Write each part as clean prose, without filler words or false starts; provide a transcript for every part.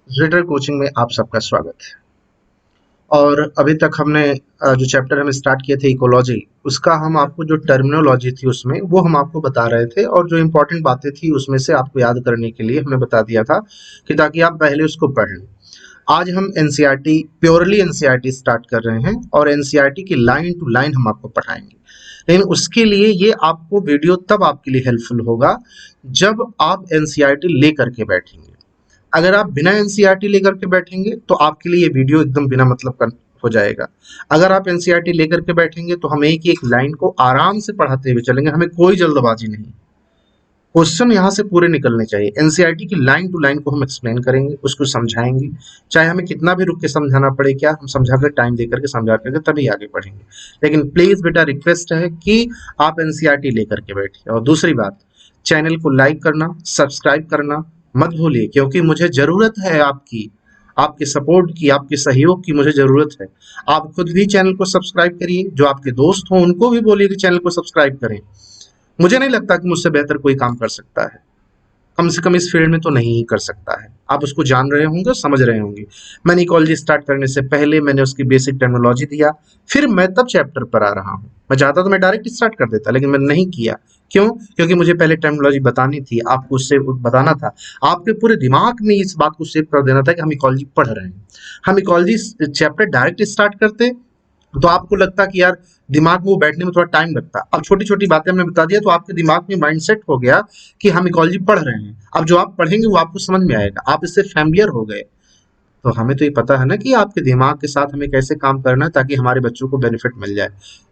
Twitter coaching में आप सबका स्वागत है। और अभी तक हमने जो चैप्टर हमें स्टार्ट किए थे इकोलॉजी, उसका हम आपको जो टर्मिनोलॉजी थी उसमें वो हम आपको बता रहे थे, और जो इम्पोर्टेंट बातें थी उसमें से आपको याद करने के लिए हमने बता दिया था कि ताकि आप पहले उसको पढ़ लें। आज हम एनसीईआरटी, प्योरली एनसीईआरटी स्टार्ट कर रहे हैं और एनसीईआरटी की लाइन टू लाइन हम आपको पढ़ाएंगे। लेकिन उसके लिए ये आपको वीडियो तब आपके लिए हेल्पफुल होगा जब आप एनसीईआरटी लेकर के बैठेंगे। अगर आप बिना एनसीईआरटी लेकर के बैठेंगे तो आपके लिए ये वीडियो एकदम बिना मतलब का हो जाएगा। अगर आप एनसीईआरटी लेकर के बैठेंगे तो हम एक एक लाइन को आराम से पढ़ाते हुए चलेंगे, हमें कोई जल्दबाजी नहीं। क्वेश्चन यहाँ से पूरे निकलने चाहिए। एनसीईआरटी की लाइन टू लाइन को हम एक्सप्लेन करेंगे, उसको समझाएंगे, चाहे हमें कितना भी रुक के समझाना पड़े, क्या हम समझा कर टाइम देकर के समझा करके तभी आगे बढ़ेंगे। लेकिन प्लीज बेटा, रिक्वेस्ट है कि आप एनसीईआरटी लेकर के बैठिए। और दूसरी बात, चैनल को लाइक करना, सब्सक्राइब करना मत भूलिए, क्योंकि मुझे जरूरत है आपकी, आपके सपोर्ट की, आपके सहयोग की मुझे जरूरत है। आप खुद भी चैनल को सब्सक्राइब करिए, जो आपके दोस्त हों उनको भी बोलिए कि चैनल को सब्सक्राइब करें। मुझे नहीं लगता कि मुझसे बेहतर कोई काम कर सकता है, कम से कम इस फील्ड में तो नहीं ही कर सकता है। आप उसको जान रहे होंगे, समझ रहे होंगे। मैंने इकोलॉजी स्टार्ट करने से पहले मैंने उसकी बेसिक टर्मिनोलॉजी दिया, फिर मैं तब चैप्टर पर आ रहा हूँ। मैं चाहता तो मैं डायरेक्ट स्टार्ट कर देता, लेकिन मैंने नहीं किया। क्यों? क्योंकि मुझे पहले टर्मिनोलॉजी बतानी थी, आपको उससे बताना था, आपके पूरे दिमाग में इस बात को सेव कर देना था कि हम इकोलॉजी पढ़ रहे हैं। हम इकोलॉजी चैप्टर डायरेक्ट स्टार्ट करते तो आपको लगता कि यार दिमाग में वो बैठने में थोड़ा टाइम लगता। अब छोटी छोटी बातें हमने बता दिया तो आपके दिमाग में माइंडसेट हो गया कि हम इकोलॉजी पढ़ रहे हैं। अब जो आप पढ़ेंगे वो आपको समझ में आएगा, आप इससे फैमिलियर हो गए। तो हमें तो ये पता है ना कि आपके दिमाग के साथ हमें कैसे काम करना है ताकि हमारे बच्चों को बेनिफिट मिल जाए।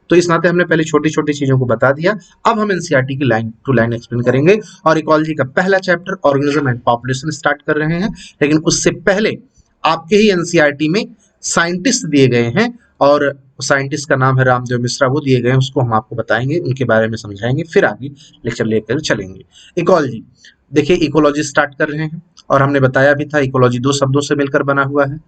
तो इस नाते हमने पहले छोटी छोटी चीजों को बता दिया। अब हम एनसीईआरटी की लाइन टू लाइन एक्सप्लेन करेंगे और इकोलॉजी का पहला chapter organism and population start कर रहे हैं। लेकिन उससे पहले आपके ही एनसीईआरटी में साइंटिस्ट दिए गए हैं, और साइंटिस्ट का नाम है रामदेव मिश्रा, वो दिए गए हैं, उसको हम आपको बताएंगे, उनके बारे में समझाएंगे, फिर आगे लेक्चर लेकर चलेंगे। इकोलॉजी, देखिए इकोलॉजी स्टार्ट कर रहे हैं और हमने बताया भी था इकोलॉजी दो शब्दों से मिलकर बना हुआ है,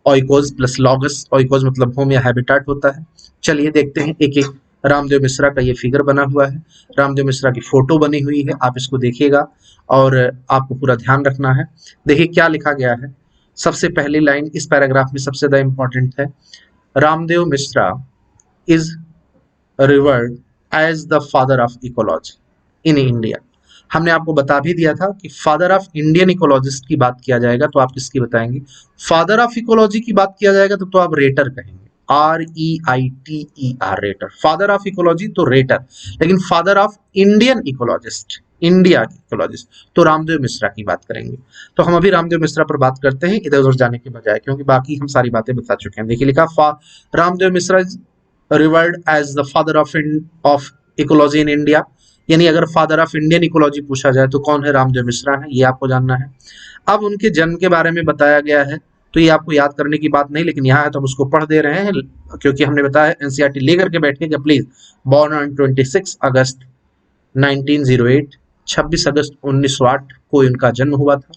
ओइकोस प्लस लॉगस। ओइकोस मतलब होम या हैबिटाट होता है। चलिए देखते हैं एक एक। रामदेव मिश्रा का ये फिगर बना हुआ है, रामदेव मिश्रा की फोटो बनी हुई है, आप इसको देखिएगा और आपको पूरा ध्यान रखना है। देखिए क्या लिखा गया है। सबसे पहली लाइन इस पैराग्राफ में सबसे ज्यादा इंपॉर्टेंट है। Ramdev Mishra is revered as the father of ecology in India. हमने आपको बता भी दिया था कि फादर ऑफ इंडियन इकोलॉजिस्ट की बात किया जाएगा तो आप किसकी बताएंगे? फादर ऑफ इकोलॉजी की बात किया जाएगा तो आप रेटर कहेंगे, REITER, rater. Father of ecology तो रेटर, लेकिन father of Indian ecologist, India की इकोलॉजिस्ट, तो रामदेव मिश्रा की बात करेंगे। तो हम अभी रामदेव मिश्रा पर बात करते हैं इधर उधर जाने के बजाय, क्योंकि बाकी हम सारी बातें बता चुके हैं। देखिए लिखा, Ramdev Mishra revered as the father of ecology in India. यानी अगर फादर ऑफ इंडियन इकोलॉजी पूछा जाए तो कौन है? रामदेव मिश्रा है, ये आपको जानना है। अब उनके जन्म के बारे में बताया गया है, तो ये आपको याद करने की बात नहीं, लेकिन यहाँ है तो हम उसको पढ़ दे रहे हैं, क्योंकि हमने बताया एनसीईआरटी लेकर के बैठिएगा प्लीज। बॉर्न ऑन 26 अगस्त 1908, 26 अगस्त 1908 को इनका जन्म हुआ था।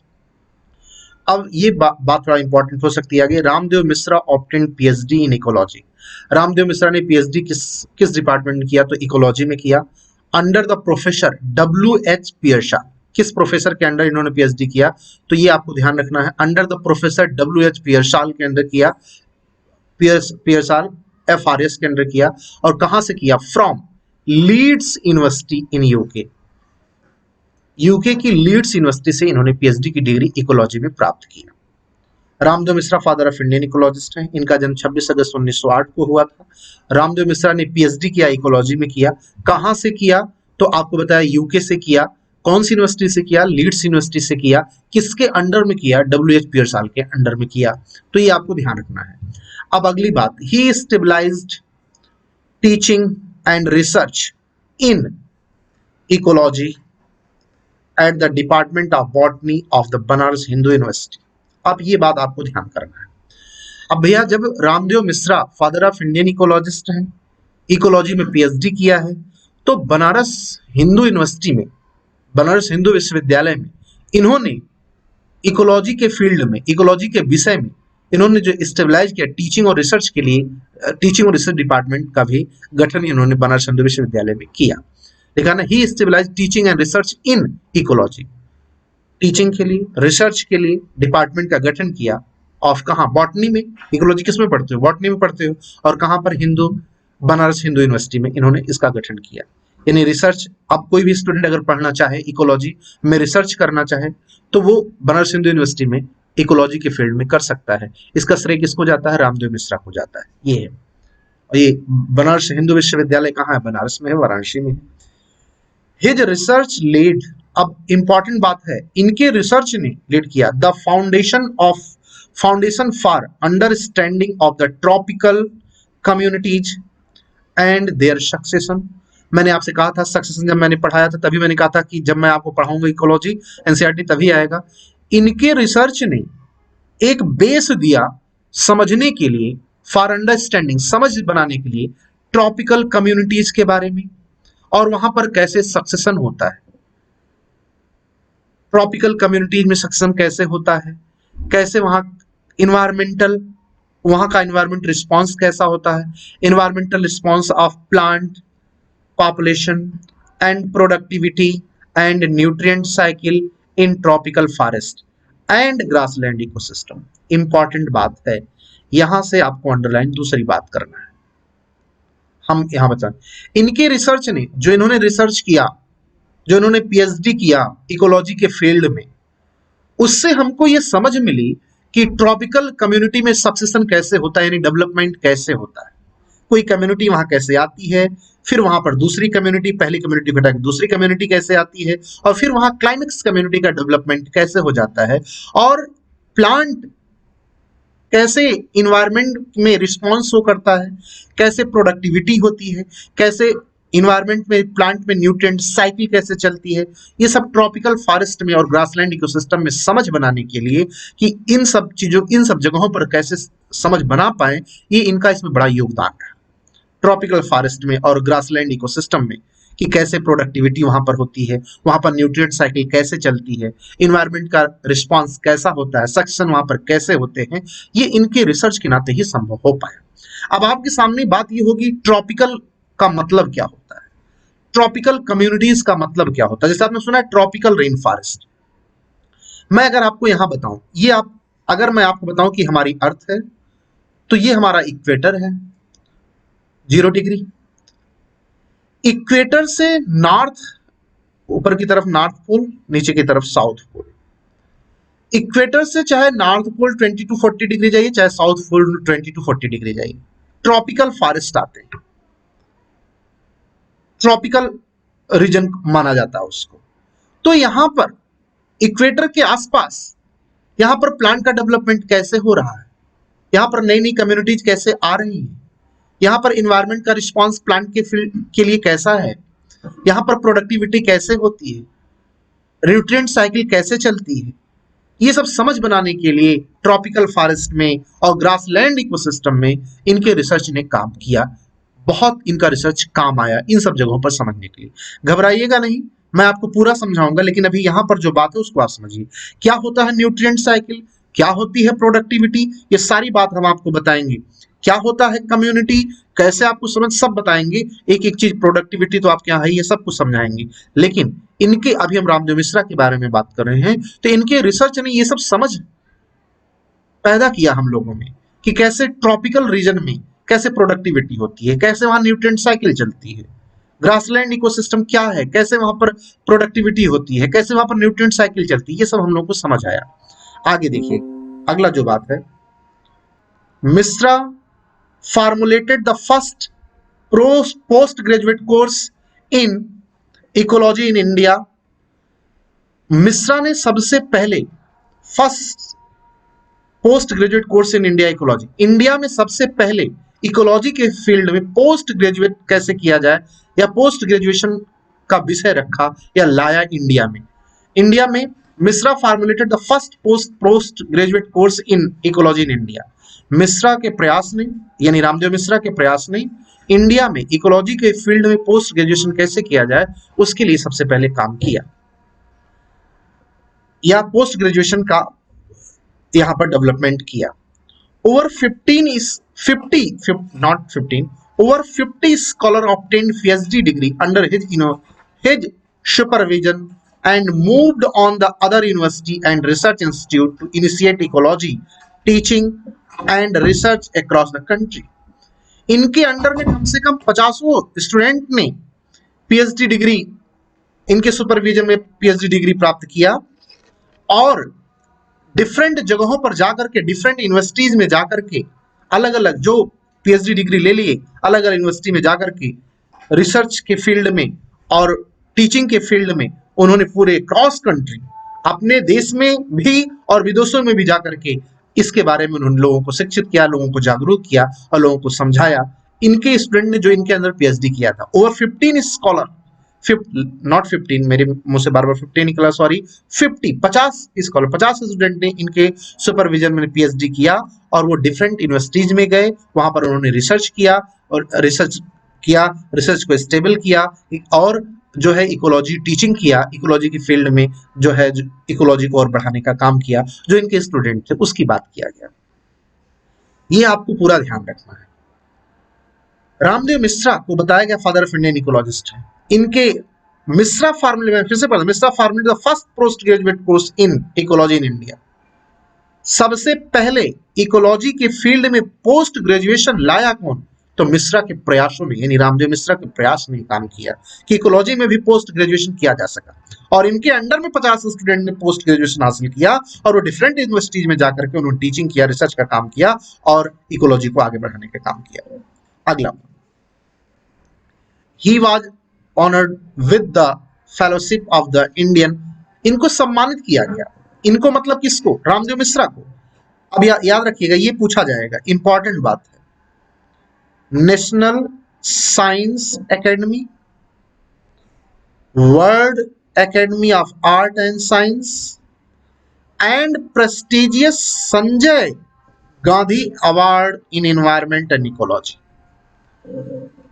अब ये बात थोड़ा इंपॉर्टेंट हो सकती है आगे। Ramdev Mishra obtain PhD in ecology. Ramdev Mishra ने पीएचडी किस डिपार्टमेंट में किया? तो इकोलॉजी में किया, अंडर द प्रोफेसर WH पियर्शाल। किस प्रोफेसर के अंडर इन्होंने पीएचडी किया? तो ये आपको ध्यान रखना है, अंडर द प्रोफेसर WH पियर्शाल के अंदर किया। पियर्साल FRS के अंदर किया। और कहां से किया? From Leeds university in UK की लीड्स यूनिवर्सिटी से इन्होंने पीएचडी की डिग्री इकोलॉजी में प्राप्त की। Ramdev Mishra father of Indian ecologist हैं। इनका जन्म 26 अगस्त 1908 को हुआ था। रामदेव मिश्रा ने पीएचडी किया इकोलॉजी में किया। कहां से किया? तो आपको बताया यूके से किया। कौन सी यूनिवर्सिटी से किया? लीड्स यूनिवर्सिटी से किया। किसके अंडर में किया? WH पियर्साल के अंडर में किया। तो ये आपको ध्यान रखना है। अब अगली बात, he established teaching and research in ecology at the department of botany of the Banaras Hindu university. अब ये बात आपको ध्यान करना है। अब भैया जब Ramdev Mishra father of Indian ecologist हैं, इकोलॉजी में पीएचडी किया है, तो बनारस हिंदू यूनिवर्सिटी में, बनारस हिंदू विश्वविद्यालय में इन्होंने इकोलॉजी के फील्ड में, इकोलॉजी के विषय में इन्होंने जो स्टेबलाइज किया टीचिंग और रिसर्च के लिए, टीचिंग और रिसर्च डिपार्टमेंट का भी गठन इन्होंने बनारस हिंदू विश्वविद्यालय में किया। देखा ना, he establish teaching and research in ecology. Teaching के लिए, रिसर्च के लिए डिपार्टमेंट का गठन किया। ऑफ कहाँ? बॉटनी में। इकोलॉजी किस में पढ़ते हो? बॉटनी में पढ़ते हो। और कहाँ पर? बनारस हिंदू यूनिवर्सिटी में इन्होंने इसका गठन किया। यानी रिसर्च, अब कोई भी स्टूडेंट अगर पढ़ना चाहे इकोलॉजी में, रिसर्च करना चाहे, तो वो बनारस हिंदू यूनिवर्सिटी में इकोलॉजी के फील्ड में कर सकता है। इसका श्रेय किसको जाता है? रामदेव मिश्रा को जाता है। ये है। और ये बनारस हिंदू विश्वविद्यालय कहाँ है? बनारस में है, वाराणसी में है। हिज रिसर्च लीड, अब इंपॉर्टेंट बात है, इनके रिसर्च ने लीड किया the foundation for understanding of the tropical communities and their succession. मैंने आपसे कहा था सक्सेशन, जब मैंने पढ़ाया था तभी मैंने कहा था कि जब मैं आपको पढ़ाऊंगा इकोलॉजी एनसीईआरटी तभी आएगा। इनके रिसर्च ने एक बेस दिया समझने के लिए, फॉर अंडरस्टैंडिंग, समझ बनाने के लिए ट्रॉपिकल कम्युनिटीज के बारे में, और वहां पर कैसे सक्सेशन होता है, ट्रॉपिकल कम्युनिटीज में सक्सेशन कैसे होता है, कैसे वहां इन्वायरमेंटल, वहां का इन्वायरमेंट रिस्पॉन्स कैसा होता है, environmental response of plant population and productivity and nutrient cycle in tropical forest and grassland ecosystem. Important बात है, यहां से आपको अंडरलाइन दूसरी बात करना है। हम यहां बताएं, इनके रिसर्च ने, जो इन्होंने रिसर्च किया, जो इन्होंने पीएचडी किया इकोलॉजी के फील्ड में, उससे हमको ये समझ मिली कि ट्रॉपिकल कम्युनिटी में सक्सेशन कैसे होता है, यानी डेवलपमेंट कैसे होता है। कोई कम्युनिटी वहां कैसे आती है, फिर वहां पर दूसरी कम्युनिटी, पहली कम्युनिटी घटा के दूसरी कम्युनिटी कैसे आती है, और फिर वहां क्लाइमेक्स कम्युनिटी का डेवलपमेंट कैसे हो जाता है, और प्लांट कैसे इन्वायरमेंट में रिस्पॉन्स शो करता है, कैसे प्रोडक्टिविटी होती है, कैसे इन्वायरमेंट में प्लांट में न्यूट्रिएंट साइकिल कैसे चलती है। ये सब ट्रॉपिकल फॉरेस्ट में और ग्रासलैंड इकोसिस्टम में समझ बनाने के लिए कि इन सब चीजों, इन सब जगहों पर कैसे समझ बना पाए, ये इनका इसमें बड़ा योगदान है। ट्रॉपिकल फॉरेस्ट में और ग्रासलैंड इकोसिस्टम में कि कैसे प्रोडक्टिविटी वहां पर होती है, वहां पर न्यूट्रिएंट साइकिल कैसे चलती है, इन्वायरमेंट का रिस्पांस कैसा होता है, सक्सेशन वहां पर कैसे होते हैं, ये इनके रिसर्च के नाते ही संभव हो पाया। अब आपके सामने बात ये होगी, ट्रॉपिकल का मतलब क्या होता है, ट्रॉपिकल कम्युनिटीज का मतलब क्या होता है। जैसे आपने सुना है ट्रॉपिकल रेन फॉरेस्ट, मैं अगर आपको यहां बताऊं, ये आप, अगर मैं आपको बताऊं कि हमारी अर्थ है, तो ये हमारा इक्वेटर है 0 डिग्री। इक्वेटर से नॉर्थ, ऊपर की तरफ नॉर्थ पोल, नीचे की तरफ साउथ पोल। इक्वेटर से चाहे नॉर्थ पोल 20 to 40 डिग्री जाइए, चाहे साउथ पोल 20 to 40 डिग्री जाइए, ट्रॉपिकल फॉरेस्ट आते हैं, ट्रॉपिकल रीजन माना जाता है उसको। तो यहां पर इक्वेटर के आसपास, यहां पर प्लांट का डेवलपमेंट कैसे हो रहा है, यहां पर नई नई कम्युनिटीज कैसे आ रही हैं, यहाँ पर इन्वायरमेंट का रिस्पांस प्लांट के लिए कैसा है, यहाँ पर प्रोडक्टिविटी कैसे होती है, न्यूट्रिएंट साइकिल कैसे चलती है, ये सब समझ बनाने के लिए ट्रॉपिकल फॉरेस्ट में और ग्रासलैंड इकोसिस्टम में इनके रिसर्च ने काम किया। बहुत इनका रिसर्च काम आया इन सब जगहों पर समझने के लिए। घबराइएगा नहीं, मैं आपको पूरा समझाऊंगा, लेकिन अभी यहाँ पर जो बात है उसको आप समझिए। क्या होता है न्यूट्रिएंट साइकिल, क्या होती है प्रोडक्टिविटी, ये सारी बात हम आपको बताएंगे। क्या होता है कम्युनिटी, कैसे आपको समझ, सब बताएंगे। एक एक चीज, प्रोडक्टिविटी तो आपके यहाँ है, ये सब कुछ समझाएंगे। लेकिन इनके, अभी हम रामदेव मिश्रा के बारे में बात कर रहे हैं, तो इनके रिसर्च ने ये सब समझ पैदा किया हम लोगों में कि कैसे ट्रॉपिकल रीजन में कैसे प्रोडक्टिविटी होती है, कैसे वहां न्यूट्रिएंट साइकिल चलती है, ग्रासलैंड इकोसिस्टम क्या है, कैसे वहां पर प्रोडक्टिविटी होती है, कैसे वहां पर न्यूट्रिएंट साइकिल चलती है, ये सब हम लोग को समझ आया। आगे देखिए, अगला जो बात है, Mishra formulated the first postgraduate course in ecology in India। Mishra ने सबसे पहले first post graduate course in India ecology, India में सबसे पहले इकोलॉजी के फील्ड में पोस्ट ग्रेजुएट कैसे किया जाए, या पोस्ट ग्रेजुएशन का विषय रखा या लाया इंडिया में। इंडिया में Mishra formulated the first post graduate course in ecology in India. Mishra के प्रयास ने, यानी रामदेव मिश्रा के प्रयास ने इंडिया में इकोलॉजी के फील्ड में पोस्ट ग्रेजुएशन कैसे किया जाए उसके लिए सबसे पहले काम किया, या पोस्ट ग्रेजुएशन का यहां पर डेवलपमेंट किया। Over 50 scholar obtained PhD degree under his supervision and moved on the other university and research institute to initiate ecology teaching and research across the country. इनके अंडर में कम से कम 50 स्टूडेंट ने PhD degree, इनके supervision में PhD degree प्राप्त किया और different जगहों पर जाकर के, डिफरेंट यूनिवर्सिटीज में जाकर के, अलग अलग जो पीएचडी डिग्री ले लिए अलग अलग यूनिवर्सिटी में जाकर के रिसर्च के फील्ड में और टीचिंग के फील्ड में उन्होंने पूरे क्रॉस कंट्री अपने देश में भी और विदेशों में भी जाकर के इसके बारे में उन्होंने लोगों को शिक्षित किया, लोगों को जागरूक किया और लोगों को समझाया। इनके स्टूडेंट ने जो इनके अंदर पीएचडी किया था, ओवर 15 स्कॉलर, नॉट 15, मेरे मुंह से बार बार 15 निकला, सॉरी, 50 स्कॉलर, 50 स्टूडेंट ने इनके सुपरविजन में पीएचडी किया और वो डिफरेंट यूनिवर्सिटीज में गए, वहां पर उन्होंने रिसर्च किया और रिसर्च को स्टेबल किया और जो है इकोलॉजी टीचिंग किया, इकोलॉजी की फील्ड में जो है इकोलॉजी को और बढ़ाने का काम किया। जो इनके स्टूडेंट थे उसकी बात किया गया, ये आपको पूरा ध्यान रखना है। रामदेव मिश्रा को बताया गया फादर ऑफ इंडियन इकोलॉजिस्ट है। इनके मिश्रा फार्मूले में फिर से पढ़ा, मिश्रा फार्मूले the first post graduate course in ecology in India. सबसे पहले इकोलॉजी के फील्ड में पोस्ट ग्रेजुएशन लाया कौन? तो मिश्रा के प्रयासों ने, यानी रामदेव मिश्रा के प्रयास ने काम किया कि इकोलॉजी में भी पोस्ट ग्रेजुएशन किया जा सका और इनके अंडर में 50 स्टूडेंट ने पोस्ट ग्रेजुएशन हासिल किया और वो डिफरेंट यूनिवर्सिटीज में जाकर के उन्होंने टीचिंग किया, रिसर्च का काम किया और इकोलॉजी को आगे बढ़ाने का काम किया। अगला, he was honoured with the fellowship of the Indian, इनको सम्मानित किया गया। इनको मतलब किसको? रामदेव मिश्रा को। अब याद रखिएगा, ये पूछा जाएगा, इंपॉर्टेंट बात है। National science academy, world academy of art and science and prestigious Sanjay Gandhi award in environment and ecology.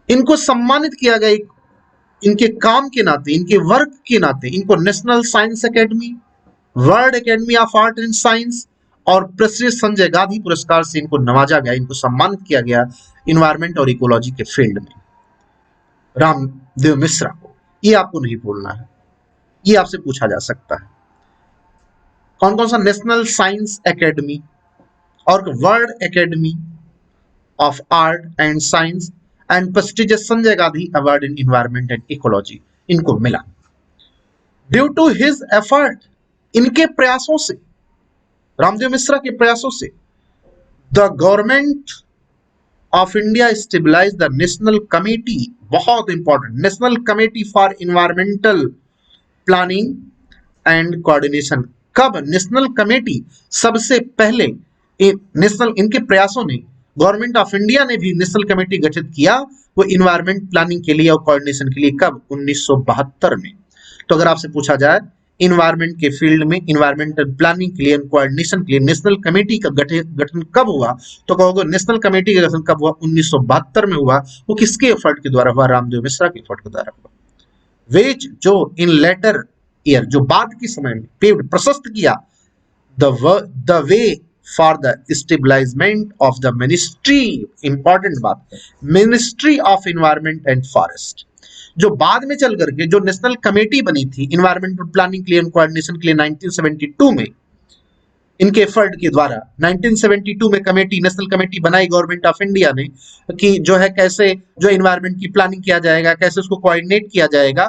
इनको सम्मानित किया गया इनके काम के नाते, इनके वर्क के नाते। इनको national science academy, world academy of art and science और प्रेस्टिजियस संजय गांधी पुरस्कार से इनको नवाजा गया, इनको सम्मानित किया गया इन्वायरमेंट और इकोलॉजी के फील्ड में, रामदेव मिश्रा को। ये आपको नहीं भूलना है, ये आपसे पूछा जा सकता है। कौन कौन सा? नेशनल साइंस एकेडमी और world academy of art and science and prestigious Sanjay Gandhi award in environment and ecology इनको मिला। ड्यू टू हिज एफर्ट, इनके प्रयासों से, रामदेव मिश्रा के प्रयासों से, the government of India establish the national committee, बहुत important, national committee for environmental planning and coordination. कब नेशनल कमेटी? सबसे पहले इनके प्रयासों ने, गवर्नमेंट ऑफ इंडिया ने भी नेशनल कमेटी गठित किया वो इन्वायरमेंट प्लानिंग के लिए और कोऑर्डिनेशन के लिए। कब? 1972 में। तो अगर आपसे पूछा जाए इन्वायरमेंट के फील्ड में इन्वायरमेंटल प्लानिंग के लिए, कोऑर्डिनेशन के लिए नेशनल कमेटी का गठन कब हुआ, तो कहोगे नेशनल कमेटी का गठन कब हुआ? 1972 में हुआ। वो किसके एफर्ट के द्वारा हुआ? रामदेव मिश्रा के एफर्ट के द्वारा हुआ। वेज जो इन लेटर ईयर, जो बाद के समय में पेव्ड, प्रशस्त किया the way for the establishment of the ministry, important बात, ministry of environment and forest, जो बाद में चल करके जो नेशनल कमेटी बनी थी इन्वायरमेंटल प्लानिंग के लिए, कोऑर्डिनेशन के लिए 1972 में, इनके एफर्ट के द्वारा 1972 में कमेटी, नेशनल कमेटी बनाई गवर्नमेंट ऑफ इंडिया ने कि जो है कैसे जो इन्वायरमेंट की प्लानिंग किया जाएगा, कैसे उसको कोऑर्डिनेट किया जाएगा।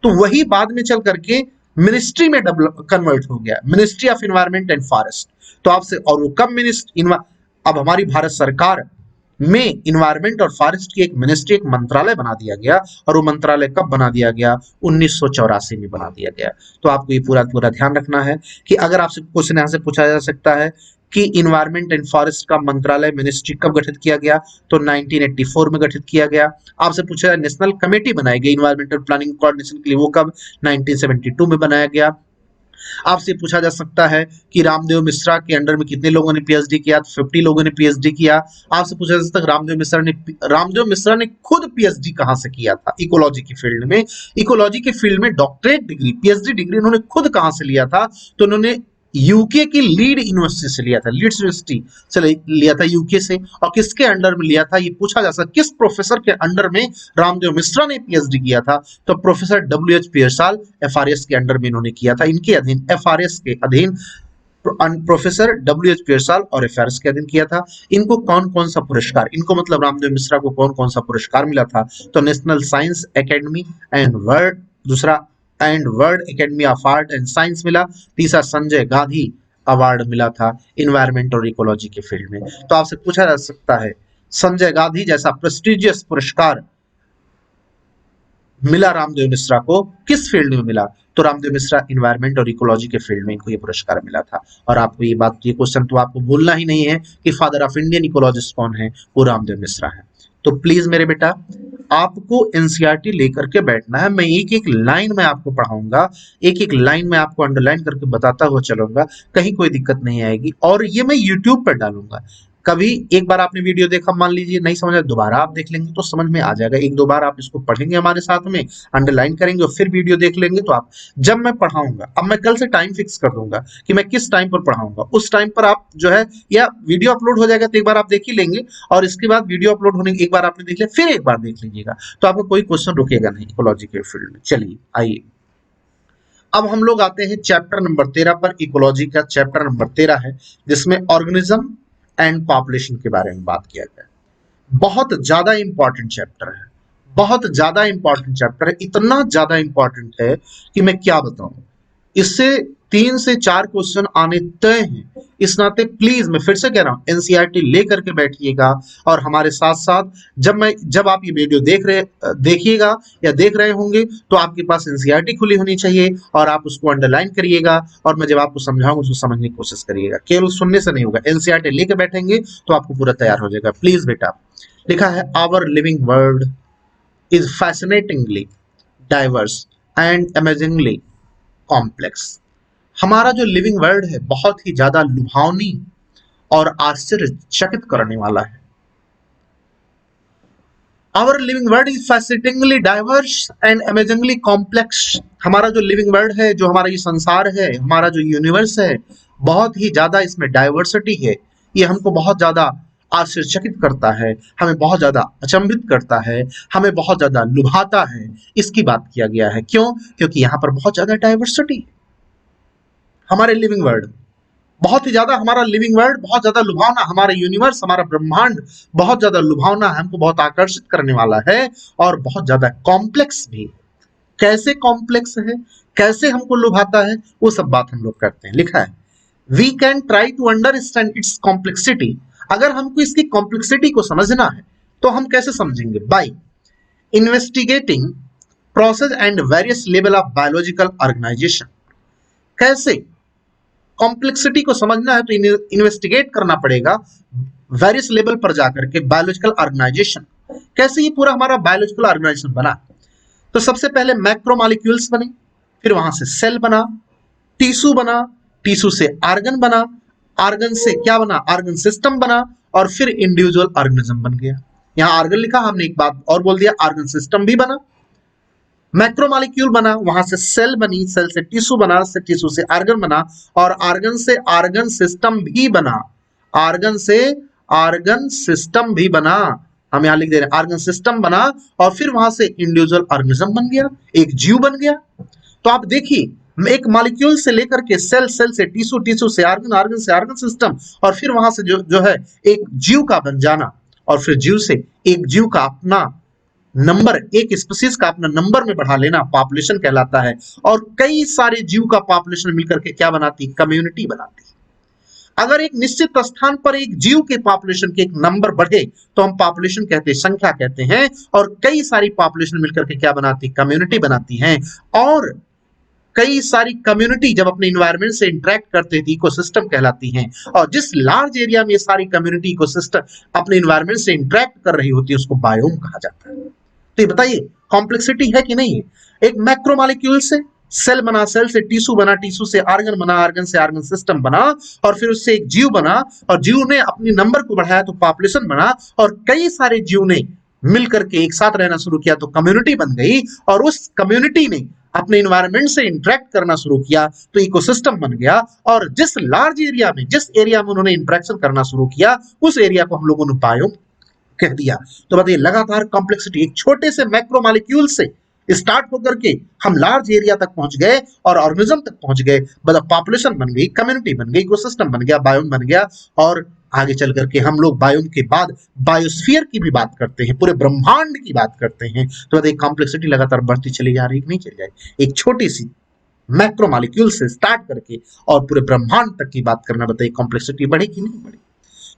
तो वही बाद में चल करके मिनिस्ट्री में कन्वर्ट हो गया, ministry of environment and forest. तो आपसे, और वो कब अब हमारी भारत सरकार में इन्वायरमेंट और फॉरेस्ट की एक मिनिस्ट्री, एक मंत्रालय बना दिया गया। और वो मंत्रालय कब बना दिया गया? 1984 में बना दिया गया। तो आपको ये पूरा ध्यान रखना है कि अगर आपसे क्वेश्चन यहाँ से पूछा जा सकता है कि इन्वायरमेंट एंड फॉरेस्ट का मंत्रालय, मिनिस्ट्री कब गठित किया गया, तो 1984 में गठित किया गया। आपसे पूछा जाए नेशनल कमेटी बनाई गई इन्वायरमेंटल प्लानिंग कोऑर्डिनेशन के लिए, वो कब? 1972 में बनाया गया। आपसे पूछा जा सकता है कि रामदेव मिश्रा के अंडर में कितने लोगों ने पीएचडी किया, तो 50 लोगों ने पीएचडी किया। आपसे पूछा जा सकता है रामदेव मिश्रा ने खुद पीएचडी कहां से किया था? इकोलॉजी की फील्ड में। इकोलॉजी के फील्ड में डॉक्टरेट डिग्री, पीएचडी डिग्री उन्होंने खुद कहां से लिया था? तो उन्होंने यूके की लीड यूनिवर्सिटी से लिया था, लीड्स यूनिवर्सिटी से लिया था यूके से। और किसके अंडर में लिया था ये पूछा जा सकता, किस प्रोफेसर के अंडर में रामदेव मिश्रा ने पीएचडी किया था? तो प्रोफेसर डब्ल्यू एच पियरसाल एफआरएस के अंडर में इन्होंने किया था, इनके अधीन एफआरएस के अधीन प्रोफेसर डब्ल्यू एच पियरसाल और एफआरएस के अधीन किया था। इनको कौन कौन सा पुरस्कार, इनको मतलब रामदेव मिश्रा को कौन कौन सा पुरस्कार मिला था? तो national science academy and world, दूसरा and world academy of art and science मिला, तीसरा संजय गांधी अवार्ड मिला था इन्वायरमेंट और इकोलॉजी के फील्ड में। तो आपसे पूछा जा सकता है संजय गांधी जैसा प्रेस्टिजियस पुरस्कार मिला रामदेव मिश्रा को किस फील्ड में मिला? तो रामदेव मिश्रा इन्वायरमेंट और इकोलॉजी के फील्ड में इनको ये पुरस्कार मिला था। और आपको ये बात, ये क्वेश्चन तो आपको भूलना ही नहीं है कि फादर ऑफ इंडियन इकोलॉजिस्ट कौन है? वो रामदेव मिश्रा है। तो प्लीज मेरे बेटा आपको एनसीईआरटी लेकर के बैठना है। मैं एक एक लाइन में आपको पढ़ाऊंगा, एक एक लाइन में आपको अंडरलाइन करके बताता हुआ चलूंगा, कहीं कोई दिक्कत नहीं आएगी। और ये मैं यूट्यूब पर डालूंगा। कभी एक बार आपने वीडियो देखा, मान लीजिए नहीं समझ आया, दोबारा आप देख लेंगे तो समझ में आ जाएगा। एक दो बार आप इसको पढ़ेंगे हमारे साथ में, अंडरलाइन करेंगे और फिर वीडियो देख लेंगे तो आप, जब मैं पढ़ाऊंगा, अब मैं कल से टाइम फिक्स कर दूंगा कि मैं किस टाइम पर पढ़ाऊंगा, उस टाइम पर आप जो है, या वीडियो अपलोड हो जाएगा तो एक बार आप देख ही लेंगे, और इसके बाद वीडियो अपलोड होने के एक बार आपने देख लिया, फिर एक बार देख लीजिएगा, तो आपको कोई क्वेश्चन रुकेगा नहीं इकोलॉजी के फील्ड में। चलिए आइए, अब हम लोग आते हैं चैप्टर नंबर 13 पर। इकोलॉजी का चैप्टर नंबर 13 है, जिसमें ऑर्गेनिज्म एंड पॉपुलेशन के बारे में बात किया गया है। बहुत ज्यादा इंपॉर्टेंट चैप्टर है, बहुत ज्यादा इंपॉर्टेंट चैप्टर है, इतना ज्यादा इंपॉर्टेंट है कि मैं क्या बताऊं। इससे 3 से 4 क्वेश्चन आने तय हैं। इस नाते प्लीज मैं फिर से कह रहा हूं, एनसीईआरटी लेकर के बैठिएगा और हमारे साथ साथ जब आप ये वीडियो देखिएगा या देख रहे होंगे तो आपके पास एनसीईआरटी खुली होनी चाहिए और आप उसको अंडरलाइन करिएगा, और मैं जब आपको समझाऊंगा उसको समझने की कोशिश करिएगा। केवल सुनने से नहीं होगा, एनसीईआरटी लेकर बैठेंगे तो आपको पूरा तैयार हो जाएगा। प्लीज बेटा, लिखा है our living world is fascinatingly diverse and amazingly complex. हमारा जो लिविंग वर्ल्ड है बहुत ही ज्यादा लुभावनी और आश्चर्यचकित करने वाला है। Our living world is fascinatingly diverse and amazingly complex. हमारा जो लिविंग वर्ल्ड है, जो हमारा ये संसार है, हमारा जो यूनिवर्स है, बहुत ही ज्यादा इसमें डाइवर्सिटी है। ये हमको बहुत ज्यादा आश्चर्यचकित करता है, हमें बहुत ज्यादा अचंभित करता है, हमें बहुत ज्यादा लुभाता है। इसकी बात किया गया है। क्यों? क्योंकि यहाँ पर बहुत ज्यादा डाइवर्सिटी है। हमारे लिविंग वर्ल्ड बहुत ही ज्यादा, हमारा लिविंग वर्ल्ड बहुत ज्यादा लुभावना, हमारा यूनिवर्स, हमारा ब्रह्मांड बहुत ज्यादा लुभावना है, हमको बहुत आकर्षित करने वाला है, और बहुत ज्यादा कॉम्प्लेक्स भी। कैसे कॉम्प्लेक्स है, कैसे हमको लुभाता है, वो सब बात हम लोग करते हैं। लिखा है we can try to understand its complexity. अगर हमको इसकी कॉम्प्लेक्सिटी को समझना है तो हम कैसे समझेंगे? By investigating process and various level of biological organisation. कैसे कॉम्प्लेक्सिटी को समझना है तो इन्वेस्टिगेट करना पड़ेगा वेरियस लेवल पर जाकर के बायोलॉजिकल ऑर्गेनाइजेशन। कैसे ये पूरा हमारा बायोलॉजिकल ऑर्गेनाइजेशन बना? तो सबसे पहले मैक्रोमॉलिक्यूल्स बने, फिर वहां से सेल बना, टिश्यू बना, टिश्यू से आर्गन बना, आर्गन से क्या बना? आर्गन सिस्टम बना, और फिर इंडिविजुअल ऑर्गेनिज्म बन गया। यहां आर्गन लिखा, हमने एक बात और बोल दिया, आर्गन सिस्टम भी बना, मैक्रोमॉलिक्यूल बना, वहां से सेल बनी, सेल से टिश्यू बना, से टिश्यू से आर्गन बना, और आर्गन से आर्गन सिस्टम भी बना, आर्गन से आर्गन सिस्टम भी बना। हम यहां लिख दे रहे हैं आर्गन सिस्टम बना, और फिर वहां से इंडिविजुअल ऑर्गेनिज्म बन गया, एक जीव बन गया। तो आप देखिए, एक मॉलिक्यूल से लेकर के सेल, सेल से टिश्यू, टिश्यू से आर्गन, आर्गन से आर्गन सिस्टम, और फिर वहां से जो है एक जीव का बन जाना, और फिर जीव से एक जीव का अपना नंबर, एक स्पीशीज का अपना नंबर में बढ़ा लेना, पॉपुलेशन कहलाता है। और कई सारे जीव का पॉपुलेशन मिलकर के क्या बनाती? कम्युनिटी बनाती। अगर एक निश्चित स्थान पर एक जीव के पॉपुलेशन के एक नंबर बढ़े तो हम पॉपुलेशन कहते हैं, संख्या कहते हैं, और कई सारी पॉपुलेशन मिलकर के क्या बनाती? कम्युनिटी बनाती हैं। और कई सारी कम्युनिटी जब अपने इन्वायरमेंट से इंटरेक्ट करते थे, इकोसिस्टम कहलाती हैं। और जिस लार्ज एरिया में ये सारी कम्युनिटी इकोसिस्टम अपने इन्वायरमेंट से इंटरेक्ट कर रही होती है उसको बायोम कहा जाता है। तो ये बताइए कॉम्प्लेक्सिटी है कि नहीं है? एक मैक्रोमॉलिक्यूल से सेल बना, सेल से टिश्यू बना, टिश्यू से आर्गन बना, आर्गन से आर्गन सिस्टम बना, और फिर उससे एक जीव बना, और जीव ने अपनी नंबर को बढ़ाया तो पॉपुलेशन बना, और कई सारे जीव ने मिलकर के एक साथ रहना शुरू किया तो कम्युनिटी बन गई, और उस कम्युनिटी ने अपने इन्वायरमेंट से इंटरेक्ट करना शुरू किया तो इकोसिस्टम बन गया, और जिस लार्ज एरिया में, जिस एरिया में उन्होंने इंटरेक्शन करना शुरू किया उस एरिया को हम लोगों ने बायोम कह दिया। तो बताइए, लगातार कॉम्प्लेक्सिटी एक छोटे से मैक्रो मॉलिक्यूल से स्टार्ट होकर के हम लार्ज एरिया तक पहुंच गए और ऑर्गेनिज्म तक पहुंच गए, मतलब पॉपुलेशन बन गई, कम्युनिटी बन गई, इकोसिस्टम बन गया, बायोम बन गया, और आगे चल करके हम लोग बायोम के बाद बायोस्फीयर की भी बात करते हैं, पूरे ब्रह्मांड की बात करते हैं। तो बताइए, कॉम्प्लेक्सिटी लगातार बढ़ती चली जा रही है कि नहीं चली जा रही? एक छोटी सी मैक्रो मॉलिक्यूल से स्टार्ट करके और पूरे ब्रह्मांड तक की बात करना, बताइए कॉम्प्लेक्सिटी बढ़ी कि नहीं बढ़ी?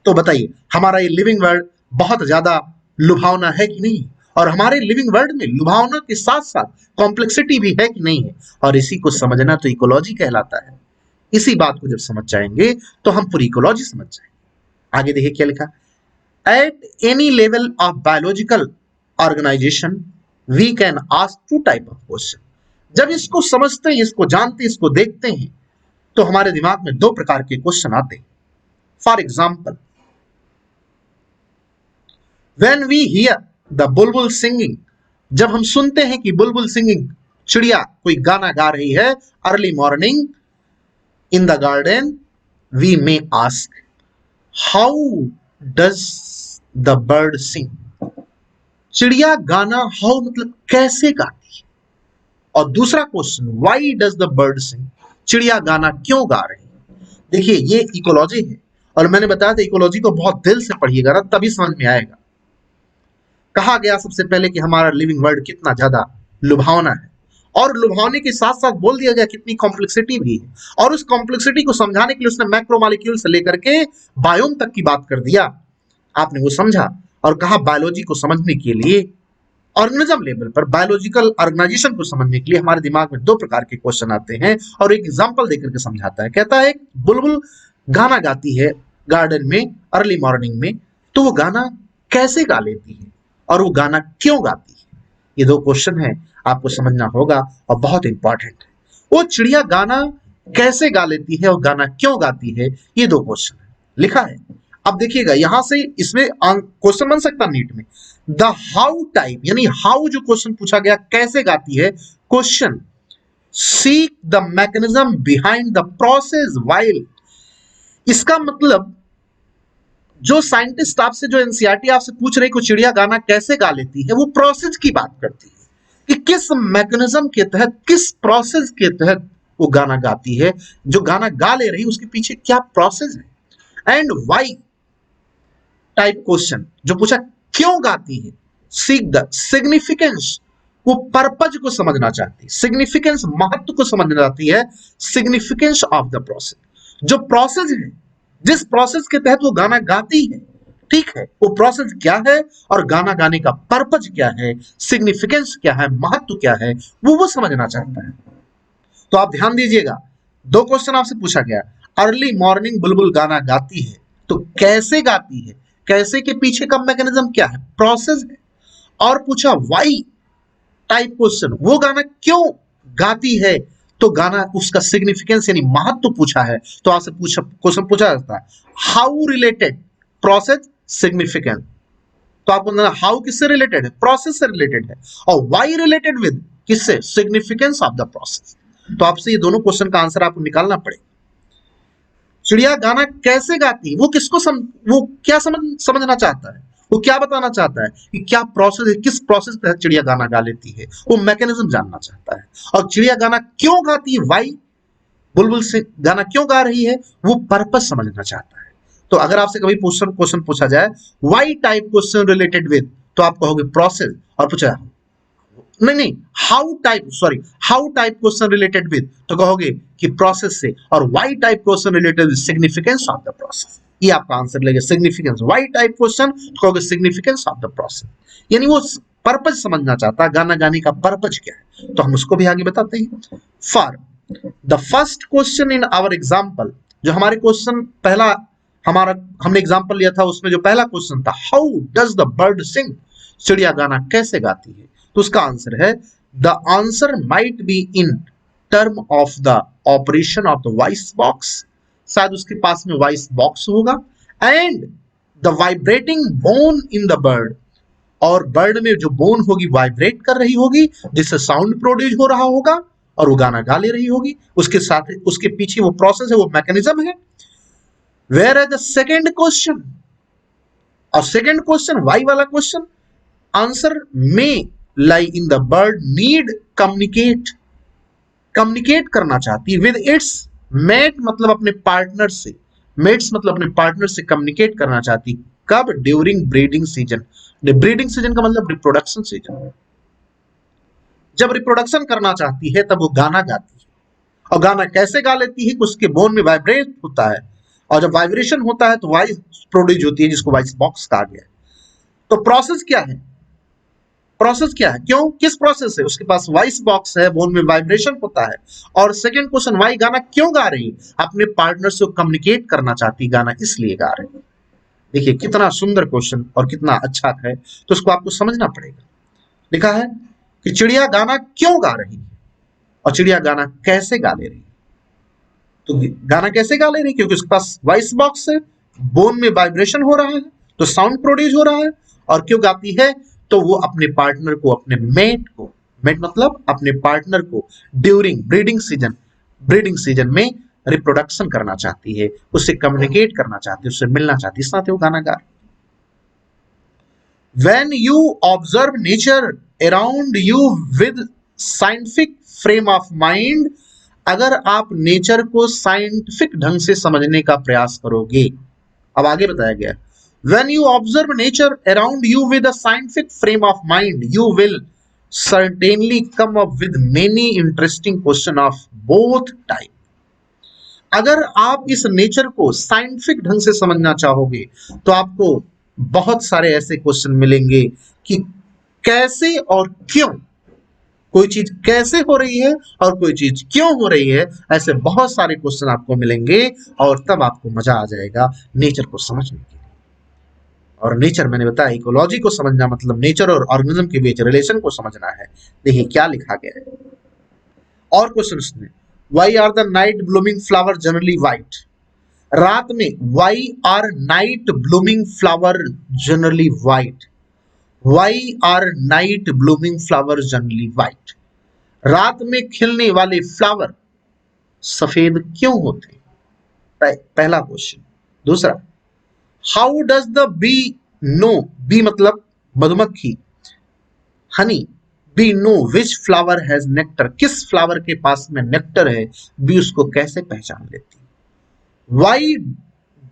तो बताइए, हमारा ये लिविंग वर्ल्ड बहुत ज्यादा लुभावना है कि नहीं? और हमारे लिविंग वर्ल्ड में लुभावना के साथ साथ कॉम्प्लेक्सिटी भी है कि नहीं है? और इसी को समझना तो इकोलॉजी कहलाता है। इसी बात को जब समझ जाएंगे तो हम पूरी इकोलॉजी समझ जाएंगे। आगे देखिए क्या लिखा, at any level of biological organisation we can ask two type of question. जब इसको समझते हैं, इसको जानते हैं, इसको देखते हैं, तो हमारे दिमाग में दो प्रकार के क्वेश्चन आते हैं। For example, when we hear the Bulbul singing, जब हम सुनते हैं कि बुलबुल सिंगिंग, चिड़िया कोई गाना गा रही है, early morning in the garden, we may ask how does the bird sing. चिड़िया गाना हाउ मतलब कैसे गाती है, और दूसरा question why does the bird sing, चिड़िया गाना क्यों गा रही है। देखिए, ये इकोलॉजी है, और मैंने बताया था इकोलॉजी को बहुत दिल से पढ़िएगा ना, तभी समझ में आएगा। कहा गया सबसे पहले कि हमारा लिविंग वर्ल्ड कितना ज्यादा लुभावना है, और लुभावने के साथ साथ बोल दिया गया कितनी कॉम्प्लेक्सिटी भी है, और उस कॉम्प्लेक्सिटी को समझाने के लिए उसने मैक्रो मॉलिक्यूल से लेकर के बायोम तक की बात कर दिया। आपने वो समझा, और कहा बायोलॉजी को समझने के लिए, ऑर्गेनिज्म लेवल पर बायोलॉजिकल ऑर्गेनाइजेशन को समझने के लिए हमारे दिमाग में दो प्रकार के क्वेश्चन आते हैं, और एक एग्जांपल देकर के समझाता है। कहता है, बुलबुल गाना गाती है गार्डन में अर्ली मॉर्निंग में, तो वो गाना कैसे गा लेती है और वो गाना क्यों गाती है? ये दो क्वेश्चन है, आपको समझना होगा और बहुत इंपॉर्टेंट है। वो चिड़िया गाना कैसे गा लेती है और गाना क्यों गाती है, ये दो क्वेश्चन है, लिखा है। अब देखिएगा, यहां से इसमें क्वेश्चन बन सकता नीट में, द हाउ टाइप, यानी हाउ जो क्वेश्चन पूछा गया कैसे गाती है, question seek the mechanism behind the process while. इसका मतलब जो साइंटिस्ट आपसे, जो एनसीईआरटी आपसे पूछ रही है चिड़िया गाना कैसे गा लेती है, वो प्रोसेस की बात करती है कि किस मैकेनिज्म के तहत, किस प्रोसेस के तहत वो गाना गाती है, जो गाना गा ले रही है उसके पीछे क्या प्रोसेस है। एंड व्हाई टाइप क्वेश्चन जो पूछा क्यों गाती है, सीक द सिग्निफिकेंस, वो पर्पज को समझना चाहती है, सिग्निफिकेंस महत्व को समझना चाहती है, सिग्निफिकेंस ऑफ द प्रोसेस, जो प्रोसेस है, जिस प्रोसेस के तहत वो गाना गाती है, ठीक है, वो प्रोसेस क्या है और गाना गाने का पर्पज क्या है, सिग्निफिकेंस क्या है, महत्व क्या है, वो समझना चाहता है। तो आप ध्यान दीजिएगा, दो क्वेश्चन आपसे पूछा गया, अर्ली मॉर्निंग बुलबुल गाना गाती है, तो कैसे गाती है, कैसे के पीछे का मैकेनिज्म क्या है, प्रोसेस है, और पूछा व्हाई टाइप क्वेश्चन, वो गाना क्यों गाती है, तो गाना उसका सिग्निफिकेंस यानी महत्व पूछा है। तो आपसे पूछा क्वेश्चन पूछा जाता है हाउ रिलेटेड, प्रोसेस, सिग्निफिकेंस। तो आपको बताना हाउ किससे रिलेटेड है, प्रोसेस से रिलेटेड है, और व्हाई रिलेटेड विद किससे, सिग्निफिकेंस ऑफ द प्रोसेस। तो आपसे ये दोनों क्वेश्चन का आंसर आपको निकालना पड़ेगा। चिड़िया गाना कैसे गाती है, वो किसको वो क्या समझना चाहता है, वो क्या बताना चाहता है कि क्या प्रोसेस है, किस प्रोसेस के तहत चिड़िया गाना गा लेती है, वो मैकेनिज्म जानना चाहता है। और चिड़िया गाना क्यों गाती है, व्हाई, बुलबुल से गाना क्यों गा रही है, वो पर्पस समझना चाहता है। तो अगर आपसे कभी क्वेश्चन पूछा जाए why type question related with, तो आप कहोगे प्रोसेस, और पूछा नहीं how type, sorry, how type question related with, तो कहोगे कि प्रोसेस से, और why type question related with significance of the process, ये आपका आंसर लगेगा, सिग्निफिकेंस। व्हाई टाइप क्वेश्चन तो कहोगे सिग्निफिकेंस ऑफ द प्रोसेस, यानी वो पर्पज समझना चाहता है, गाना गाने का पर्पज क्या है, तो हम उसको भी आगे बताते हैं। For the first question in our example, जो हमारे क्वेश्चन पहला हमारा हमने एग्जाम्पल लिया था, उसमें जो पहला क्वेश्चन था how does the bird sing, चिड़िया गाना कैसे गाती है, तो उसका आंसर है the answer might be in term of the operation of the voice box, शायद उसके पास में वॉइस बॉक्स होगा, and the vibrating bone in the bird, और बर्ड में जो बोन होगी वाइब्रेट कर रही होगी, जिससे साउंड प्रोड्यूस हो रहा होगा और वो गाना गा ले रही होगी। उसके साथ उसके पीछे वो प्रोसेस है, वो मैकेनिज्म है। Where as the second question, और सेकेंड क्वेश्चन वाई वाला क्वेश्चन, आंसर में lie in the bird need communicate, communicate करना चाहती विद इट्स मेट, मतलब अपने पार्टनर से, मेट्स मतलब अपने पार्टनर से कम्युनिकेट करना चाहती। कब? During breeding season. Breeding season का मतलब रिप्रोडक्शन सीजन। जब रिप्रोडक्शन करना चाहती है तब वो गाना गाती है। और गाना कैसे गा लेती है? उसके बोन में वाइब्रेट होता है, और जब वाइब्रेशन होता है तो वॉइस प्रोड्यूस होती है, जिसको वॉइस बॉक्स कहा गया है। तो प्रोसेस क्या है? प्रोसेस क्या है? क्यों? किस प्रोसेस है? उसके पास वॉइस बॉक्स है, बोन में वाइब्रेशन होता है। और सेकंड क्वेश्चन, वाई गाना क्यों गा रही? अपने पार्टनर से कम्युनिकेट करना चाहती, गाना इसलिए गा रही। देखिए कितना सुंदर क्वेश्चन और कितना अच्छा है, तो उसको आपको समझना पड़ेगा। लिखा है कि चिड़िया गाना क्यों गा रही है और चिड़िया गाना कैसे गा ले रही है। तो गाना कैसे गा ले रही है? क्योंकि उसके पास वॉइस बॉक्स है, बोन में वाइब्रेशन हो रहा है, तो साउंड प्रोड्यूस हो रहा है। और क्यों गाती है? तो वो अपने पार्टनर को, अपने मेट को, मेट मतलब अपने पार्टनर को ड्यूरिंग ब्रीडिंग सीजन में रिप्रोडक्शन करना चाहती है, उससे कम्युनिकेट करना चाहती है, उससे मिलना चाहती है, इस नाते वो गाना गा। When you observe nature around you with scientific frame of mind, अगर आप नेचर को साइंटिफिक ढंग से समझने का प्रयास करोगे, अब आगे बताया गया, when you observe nature around you with a scientific frame of mind, you will certainly come up with many interesting question of both type. अगर आप इस नेचर को साइंटिफिक ढंग से समझना चाहोगे तो आपको बहुत सारे ऐसे क्वेश्चन मिलेंगे कि कैसे और क्यों कोई चीज कैसे हो रही है और कोई चीज क्यों हो रही है। ऐसे बहुत सारे क्वेश्चन आपको मिलेंगे और तब आपको मजा आ जाएगा नेचर को समझने के लिए। और नेचर मैंने बताया, इकोलॉजी को समझना मतलब नेचर और ऑर्गेनिज्म के बीच रिलेशन को समझना है। देखिए क्या लिखा गया है और क्वेश्चन सुनिए। Why are the night blooming flower generally white, रात में why are night blooming flower generally white, why are night blooming flower generally white, रात में खिलने वाले फ्लावर सफेद क्यों होते? पहला क्वेश्चन। दूसरा, how does the bee know, bee मतलब मधुमक्खी, honey, bee know which flower has nectar, किस फ्लावर के पास में नेक्टर है, बी उसको कैसे पहचान लेती? Why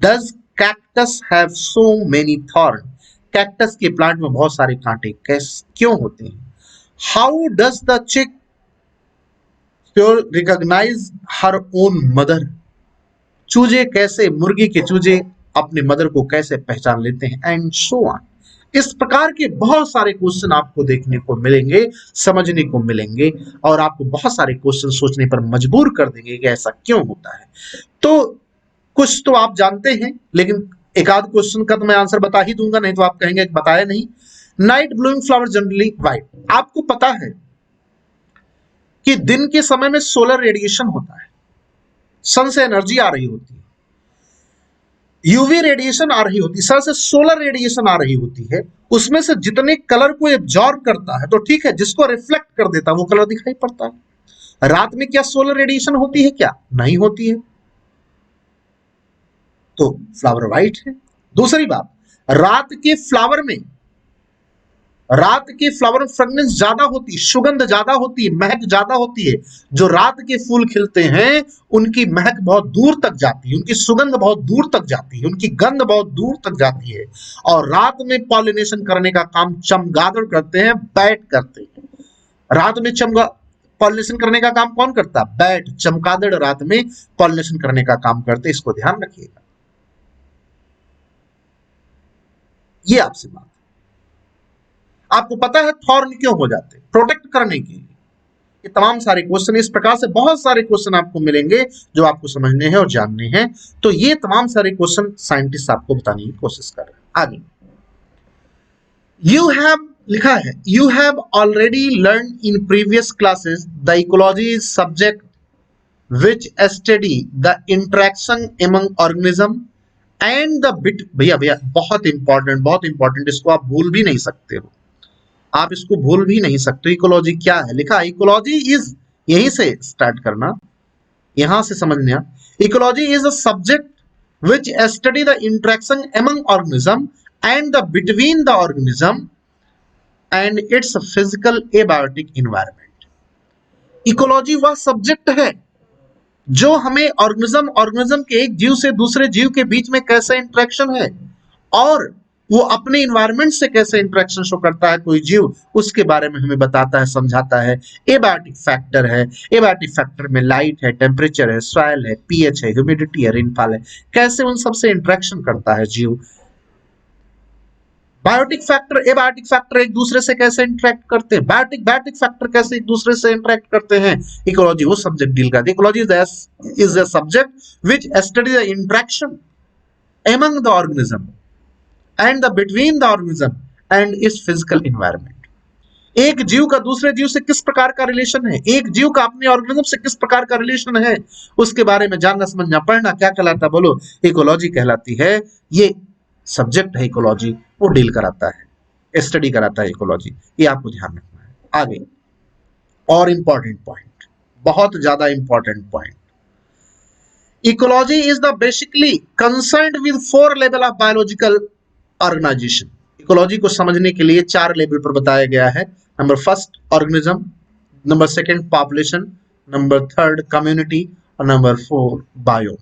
does cactus have so many thorn, cactus के प्लांट में बहुत सारे कांटे क्यों होते हैं? How does the chick recognise her own mother, चूजे कैसे, मुर्गी के चूजे अपने मदर को कैसे पहचान लेते हैं, एंड सो ऑन। इस प्रकार के बहुत सारे क्वेश्चन आपको देखने को मिलेंगे, समझने को मिलेंगे, और आपको बहुत सारे क्वेश्चन सोचने पर मजबूर कर देंगे कि ऐसा क्यों होता है। तो कुछ तो आप जानते हैं, लेकिन एक आध क्वेश्चन का तो मैं आंसर बता ही दूंगा, नहीं तो आप कहेंगे बताया नहीं। Night blowing flower generally white, आपको पता है कि दिन के समय में सोलर रेडिएशन होता है, सन से एनर्जी आ रही होती है, यूवी रेडिएशन आ रही होती है, सन से सोलर रेडिएशन आ रही होती है, उसमें से जितने कलर को एब्जॉर्ब करता है तो ठीक है, जिसको रिफ्लेक्ट कर देता है वो कलर दिखाई पड़ता है। रात में क्या सोलर रेडिएशन होती है? क्या नहीं होती है, तो फ्लावर व्हाइट है। दूसरी बात, रात के फ्लावर में फ्रेगनेंस ज्यादा होती है, सुगंध ज्यादा होती है, महक ज्यादा होती है। जो रात के फूल खिलते हैं उनकी महक बहुत दूर तक जाती है, उनकी सुगंध बहुत दूर तक जाती है, उनकी गंध बहुत दूर तक जाती है। और रात में पॉलिनेशन करने का काम चमगादड़ करते हैं, बैट करते हैं। रात में पॉलिनेशन करने का काम कौन करता है? बैट, चमगादड़ रात में पॉलिनेशन करने का काम करते हैं, इसको ध्यान रखिएगा। ये आपसे बात, आपको पता है थॉर्न क्यों हो जाते हैं? प्रोटेक्ट करने के लिए। ये तमाम सारे क्वेश्चन, इस प्रकार से बहुत सारे क्वेश्चन आपको मिलेंगे जो आपको समझने हैं और जानने हैं। तो ये तमाम सारे क्वेश्चन साइंटिस्ट आपको बताने की कोशिश कर रहे हैं। आगे यू हैव लिखा है, you have already learn in previous classes the ecology subject which study the interaction among organism and the bit. भैया बहुत इंपॉर्टेंट, इसको आप भूल भी नहीं सकते हो। आप इसको भूल भी नहीं सकते। इकोलॉजी क्या है, लिखा इकोलॉजी इज, यहीं से स्टार्ट करना, यहां से समझना। Ecology is a subject which study the interaction among organism and the between the organism and its physical abiotic environment। Ecology वह सब्जेक्ट है जो हमें ऑर्गेनिज्म के एक जीव से दूसरे जीव के बीच में कैसे इंटरेक्शन है और वो अपने इन्वायरमेंट से कैसे इंटरेक्शन शो करता है कोई जीव, उसके बारे में हमें बताता है, समझाता है। एबायोटिक फैक्टर है, एबायोटिक फैक्टर में लाइट है, टेम्परेचर है, सॉइल है, पीएच है, ह्यूमिडिटी है, रेनफॉल है, कैसे उन सबसे इंटरेक्शन करता है जीव। बायोटिक फैक्टर, एबायोटिक फैक्टर एक दूसरे से कैसे इंटरेक्ट करते हैं, बायोटिक फैक्टर कैसे एक दूसरे से इंटरेक्ट करते हैं। इकोलॉजी वो सब्जेक्ट डील करती है। Ecology is a subject which study the interaction among the organism and the between the organism and its physical environment। एक जीव का दूसरे जीव से किस प्रकार का रिलेशन है, एक जीव का अपने ऑर्गेनिज्म से किस प्रकार का रिलेशन है, उसके बारे में जानना, समझना, पढ़ना क्या कहलाता, बोलो इकोलॉजी कहलाती है। ये सब्जेक्ट है इकोलॉजी, वो डील कराता है, स्टडी कराता है इकोलॉजी। ये आपको ध्यान रखना है। आगे और इंपॉर्टेंट पॉइंट, बहुत ज्यादा important point, ecology is the basically concerned with 4 level of biological organization। Ecology को समझने के लिए 4 लेवल पर बताया गया है। Number first organism, number second population, number third community और नंबर 4 बायो।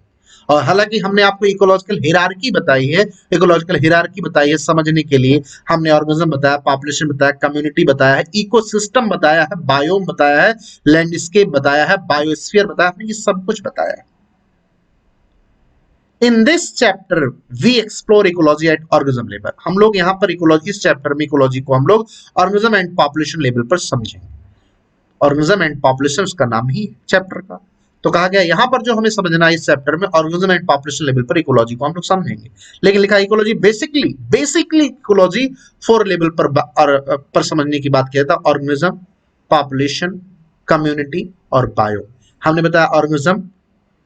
और हालांकि हमने आपको इकोलॉजिकल हिरार्की बताई है, इकोलॉजिकल हिरार्की बताई है समझने के लिए। हमने ऑर्गेनिज्म बताया, पॉपुलेशन बताया, कम्युनिटी बताया है, इकोसिस्टम बताया है, बायोम बताया है, लैंडस्केप बताया है, बायोस्फीयर बताया, हमने ये सब कुछ बताया है। In this chapter we explore ecology at organism level. हम लोग यहाँ पर इकोलॉजी, इस चैप्टर में इकोलॉजी को हम लोग ऑर्गेनिज्म एंड पॉपुलेशन लेवल पर समझेंगे। ऑर्गेनिज्म एंड पॉपुलेशन उसका नाम ही चैप्टर का। तो कहा गया यहाँ पर जो हमें समझना है इस चैप्टर में ऑर्गेनिज्म एंड पॉपुलेशन लेवल पर इकोलॉजी को हम लोग समझेंगे। लेकिन लिखा इकोलॉजी बेसिकली इकोलॉजी 4 लेवल पर समझने की बात किया था, ऑर्गेनिज्म, पॉपुलेशन, कम्युनिटी और बायो। हमने बताया ऑर्गेनिज्म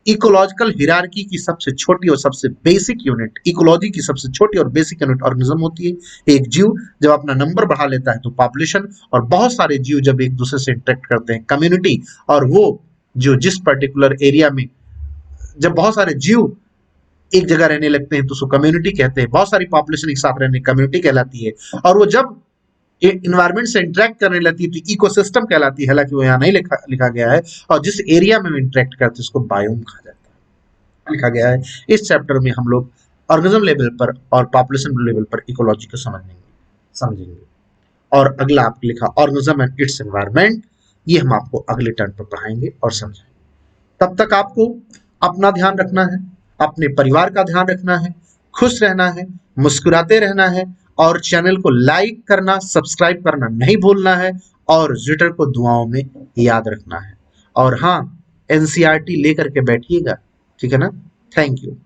इकोलॉजिकल हिरार्की की सबसे छोटी और सबसे बेसिक यूनिट, इकोलॉजी की सबसे छोटी और बेसिक यूनिट ऑर्गेनिज्म होती है। एक जीव जब अपना नंबर बढ़ा लेता है तो पॉपुलेशन, और बहुत सारे जीव जब एक दूसरे से इंटरेक्ट करते हैं कम्युनिटी, और वो जो जिस पर्टिकुलर एरिया में जब बहुत सारे जीव एक जगह रहने लगते हैं तो उसको कम्युनिटी कहते हैं। बहुत सारी पॉपुलेशन एक साथ रहने कम्युनिटी कहलाती है। और वो जब इन्वायरमेंट से इंटरेक्ट करने लगती है तो इकोसिस्टम कहलाती है, हालांकि वो यहाँ नहीं लिखा गया है। और जिस एरिया में इंटरेक्ट करते हैं उसको बायोम कहा जाता है, लिखा गया है। इस चैप्टर में हम लोग ऑर्गेनिज्म लेवल पर और पॉपुलेशन लेवल पर इकोलॉजी को समझेंगे। और अगला आपको लिखा ऑर्गेनिज्म एंड इट्स एनवायरनमेंट, ये हम आपको अगले टर्न पर पढ़ाएंगे और समझाएंगे। तब तक आपको अपना ध्यान रखना है, अपने परिवार का ध्यान रखना है, खुश रहना है, मुस्कुराते रहना है, और चैनल को लाइक करना, सब्सक्राइब करना नहीं भूलना है, और ट्विटर को दुआओं में याद रखना है। और हाँ, एनसीईआरटी लेकर के बैठिएगा, ठीक है ना। Thank you.